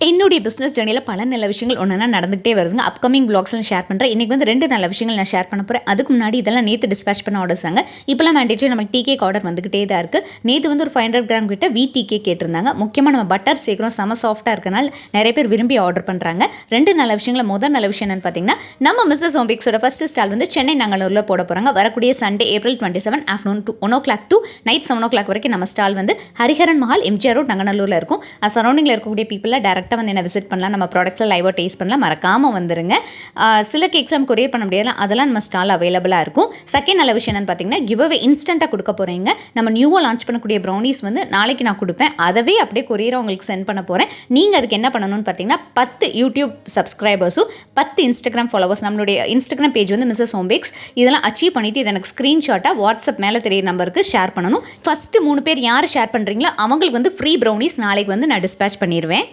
என்னுடைய பிஸ்னஸ் ஜர்னியில் பல நல்ல விஷயங்கள் ஒன்றா நடந்துகிட்டே வருதுங்க. அப்கமிங் பிளாக்ஸ்லாம் ஷேர் பண்ணுறேன். இன்றைக்கி வந்து 2 நல்ல விஷயங்கள் நான் ஷேர் பண்ண போகிறேன். அதுக்கு முன்னாடி இதெல்லாம் நேற்று டிஸ்பேச் பண்ண ஆர்டர்ஸாங்க. இப்போலாம் மேண்டேட்டரி நமக்கு டீ கேக் ஆர்டர் வந்துகிட்டே தான் இருக்குது. நேற்று வந்து ஒரு 500 கிராம் கிட்ட டீ கேக் கேட்டிருந்தாங்க. முக்கியமாக நம்ம பட்டர் சேர்க்குறோம், செம சாஃப்ட்டாக இருக்கனால நிறைய பேர் விரும்பி ஆர்டர் பண்ணுறாங்க. 2 நல்ல விஷயங்கள். முதல் நல்ல விஷயம் என்னென்னு பார்த்தீங்கன்னா, நம்ம மிஸ்ஸஸ் ஹோம் பேக்ஸோட ஃபஸ்ட்டு ஸ்டால் வந்து சென்னை நங்கநல்லூரில் போட போகிறாங்க. வரக்கூடிய Sunday April 27 afternoon 1 o'clock to night 7 o'clock வரைக்கும் நம்ம ஸ்டால் வந்து ஹரிஹரன் மஹால் எம்ஜிஆர் ரோட் நங்கநல்லூரில் இருக்கும். சரௌண்டிங்கில் இருக்கக்கூடிய பீப்புளை டேரெக்டாக வந்து என்ன விசிட் பண்ணலாம், நம்ம ப்ராடக்ட்ஸில் லைவாக டேஸ்ட் பண்ணலாம். மறக்காமல் வந்துருங்க. சில கேக்ஸ் நம்ம கொரியர் பண்ண முடியாது, அதெல்லாம் நம்ம ஸ்டால் அவைலபிளாக இருக்கும். செகண்ட் நல்ல விஷயம் என்னென்னு பார்த்தீங்கன்னா, கிவ் அவே இன்ஸ்டண்ட்டாக கொடுக்க போகிறீங்க. நம்ம நியூவாக லான்ச் பண்ணக்கூடிய ப்ரௌனிஸ் வந்து நாளைக்கு நான் கொடுப்பேன். அதவே அப்படியே கொரியராக உங்களுக்கு சென்ட் பண்ண போகிறேன். நீங்கள் அதுக்கு என்ன பண்ணணும்னு பார்த்தீங்கன்னா, 10 யூடியூப் சப்ஸ்கிரைபர்ஸும் 10 இன்ஸ்டாகிராம் ஃபாலோவர்ஸ், நம்மளுடைய இன்ஸ்டாகிராம் பேஜ் வந்து மிஸ்ஸஸ் ஹோம் பேக்ஸ், இதெல்லாம் அச்சீவ் பண்ணிவிட்டு இதை எனக்கு ஸ்க்ரீன்ஷாட்டாக வாட்ஸ்அப் மேலே தெரிய நம்பருக்கு ஷேர் பண்ணணும். ஃபஸ்ட்டு 3 பேர் யார் ஷேர் பண்ணுறீங்களோ அவங்களுக்கு வந்து ஃப்ரீ ப்ரௌனிஸ் நாளைக்கு வந்து நான் டிஸ்பேச் பண்ணிடுவேன்.